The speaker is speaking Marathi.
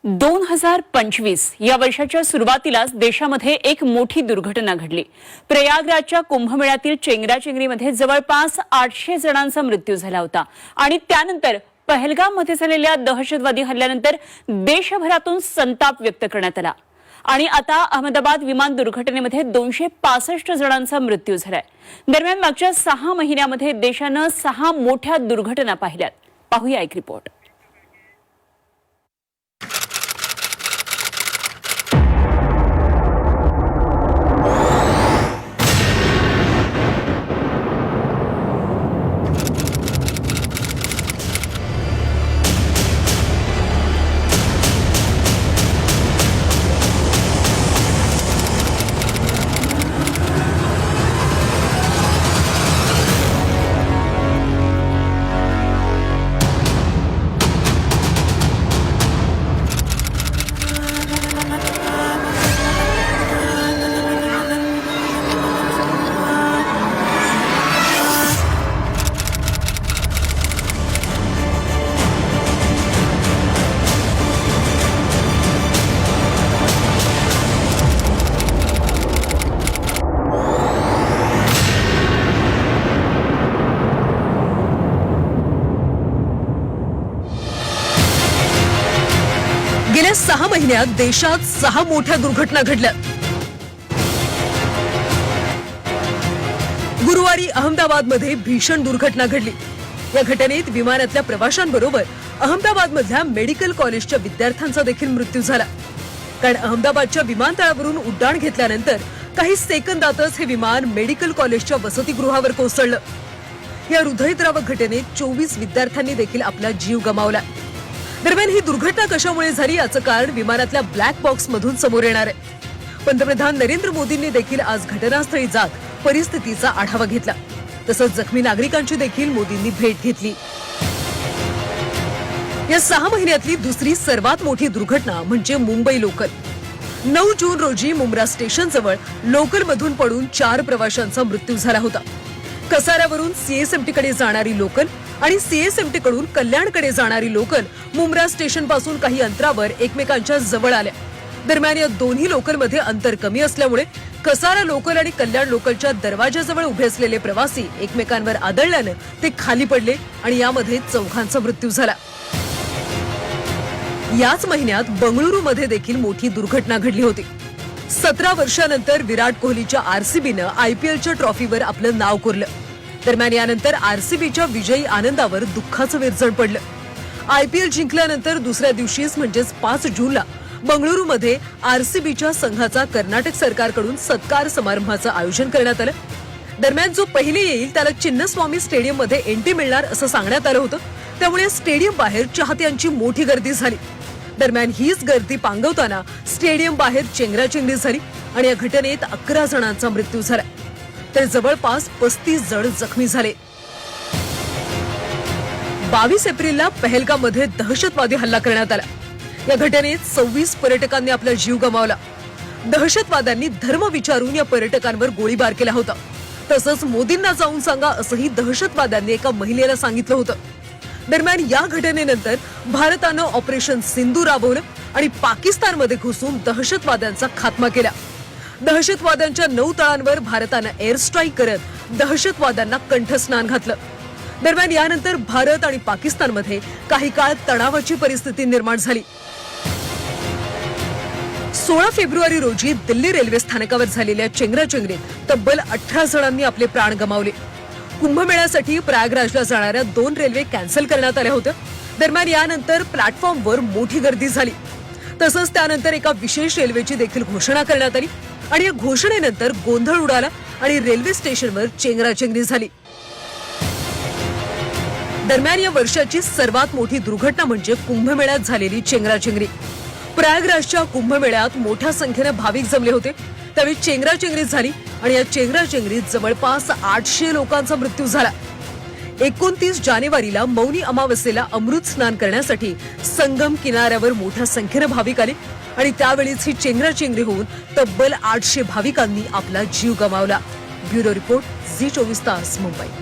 2025 या वर्षाच्या सुरुवातीलाच देशामध्ये एक मोठी दुर्घटना घडली। प्रयागराजच्या कुंभमेळ्यातील चेंगराचेंगरीमध्ये जवळपास 800 जणांचा मृत्यू झाला होता आणि त्यानंतर पहलगाममध्ये झालेल्या दहशतवादी हल्ल्यानंतर देशभरातून संताप व्यक्त करण्यात आला आणि आता अहमदाबाद विमान दुर्घटनेमध्ये 265 जणांचा मृत्यू झालाय। दरम्यान मागच्या 6 महिन्यांमध्ये देशाने 6 मोठ्या दुर्घटना पाहिल्यात। पाहूया एक रिपोर्ट। गेल्या 6 महिन्यात देशात 6 मोठ्या दुर्घटना घडल्या। गुरुवारी अहमदाबादमध्ये भीषण दुर्घटना घडली। या घटनेत विमानातल्या प्रवाशांबरोबर अहमदाबादमधल्या मेडिकल कॉलेजच्या विद्यार्थ्यांचा देखील मृत्यू झाला। कारण अहमदाबादच्या विमानतळावरून उड्डाण घेतल्यानंतर काही सेकंदातच हे विमान मेडिकल कॉलेजच्या वसतिगृहावर कोसळलं। या हृदयद्रावक घटनेत 24 विद्यार्थ्यांनी देखील आपला जीव गमावला। दरम्यान ही दुर्घटना कशामुळे झाली याचं कारण विमानातल्या ब्लॅक बॉक्स मधून समोर येणार आहे। पंतप्रधान नरेंद्र मोदींनी देखील आज घटनास्थळी जात परिस्थितीचा आढावा घेतला। तसंच जखमी नागरिकांची देखील मोदींनी भेट घेतली। या 6 महिन्यातली दुसरी सर्वात मोठी दुर्घटना म्हणजे मुंबई लोकल। 9 जून रोजी मुंब्रा स्टेशन जवळ लोकल मधून पडून 4 प्रवाशांचा मृत्यू झाला होता। कसाऱ्यावरून सीएसएमटी कडे जाणारी लोकल आणि सीएसएमटी कडून कल्याणकडे जाणारी लोकल मुंब्रा स्टेशन पासून काही अंतरावर एकमेकांच्या जवळ आल्या। दरम्यान या दोन्ही लोकलमध्ये अंतर कमी असल्यामुळे कसारा लोकल आणि कल्याण लोकलच्या दरवाजाजवळ उभे असलेले प्रवासी एकमेकांवर आदळल्याने ते खाली पडले आणि यामध्ये 4घांचा मृत्यू झाला। याच महिन्यात बंगळुरूमध्ये देखील मोठी दुर्घटना घडली होती। 17 वर्षांनंतर विराट कोहलीच्या आरसीबीनं आयपीएलच्या ट्रॉफीवर आपलं नाव कोरलं। दरम्यान यानंतर आरसीबीच्या विजयी आनंदावर दुःखाचं विरजण पडलं। आयपीएल जिंकल्यानंतर दुसऱ्या दिवशीच म्हणजेच 5 जूनला बंगळुरूमध्ये आरसीबीच्या संघाचा कर्नाटक सरकारकडून सत्कार समारंभाचं आयोजन करण्यात आलं। दरम्यान जो पहिले येईल त्याला चिन्नस्वामी स्टेडियम मध्ये एंट्री मिळणार असं सांगण्यात आलं होतं। त्यामुळे स्टेडियम बाहेर चाहत्यांची मोठी गर्दी झाली। दरम्यान हीच गर्दी पांगवताना स्टेडियम बाहेर चेंगराचेंगरी झाली आणि या घटनेत 11 जणांचा मृत्यू झाला तर जवळपास 35 जण जखमी झाले। 22 एप्रिलला पहलगाममध्ये दहशतवादी हल्ला करण्यात आला। या घटनेत 26 पर्यटकांनी आपला जीव गमावला। दहशतवाद्यांनी धर्म विचारून या पर्यटकांवर गोळीबार केला होता। तसंच मोदींना जाऊन सांगा असंही दहशतवाद्यांनी एका महिलेला सांगितलं होतं। दरम्यान या घटनेनंतर भारतानं ऑपरेशन सिंधू राबवलं आणि पाकिस्तानमध्ये घुसून दहशतवाद्यांचा खात्मा केला। दहशतवाद्यांच्या 9 तळांवर भारतानं एअर स्ट्राईक करत दहशतवाद्यांना कंठस्नान घातलं। दरम्यान यानंतर भारत आणि पाकिस्तानमध्ये काही काळ तणावाची परिस्थिती निर्माण झाली। 16 फेब्रुवारी रोजी दिल्ली रेल्वे स्थानकावर झालेल्या चेंगराचेंगरीत तब्बल 18 जणांनी आपले प्राण गमावले। कुंभमेळ्यासाठी प्रयागराजला जाणाऱ्या 2 रेल्वे कॅन्सल करण्यात आल्या होत्या। दरम्यान यानंतर प्लॅटफॉर्मवर मोठी गर्दी झाली। तसंच त्यानंतर एका विशेष रेल्वेची देखील घोषणा करण्यात आली आणि या घोषणेनंतर गोंधळ उडाला आणि रेल्वे स्टेशनवर चेंगराचेंगरी झाली। दरम्यान या वर्षाची सर्वात मोठी दुर्घटना म्हणजे कुंभमेळ्यात झालेली चेंगराचेंगरी। प्रयागराजच्या कुंभमेळ्यात मोठ्या संख्येने भाविक जमले होते। त्यावेळी चेंगराचेंगरी झाली आणि या चेंगराचेंगरीत जवळपास 800 लोकांचा मृत्यू झाला। 29 जानेवारीला मौनी अमावस्येला अमृत स्नान करण्यासाठी संगम किनाऱ्यावर मोठ्या संख्येने भाविक आले आणि त्यावेळीच ही चेंगराचेंगरी होऊन तब्बल 800 भाविकांनी आपला जीव गमावला। ब्युरो रिपोर्ट, झी 24 तास, मुंबई।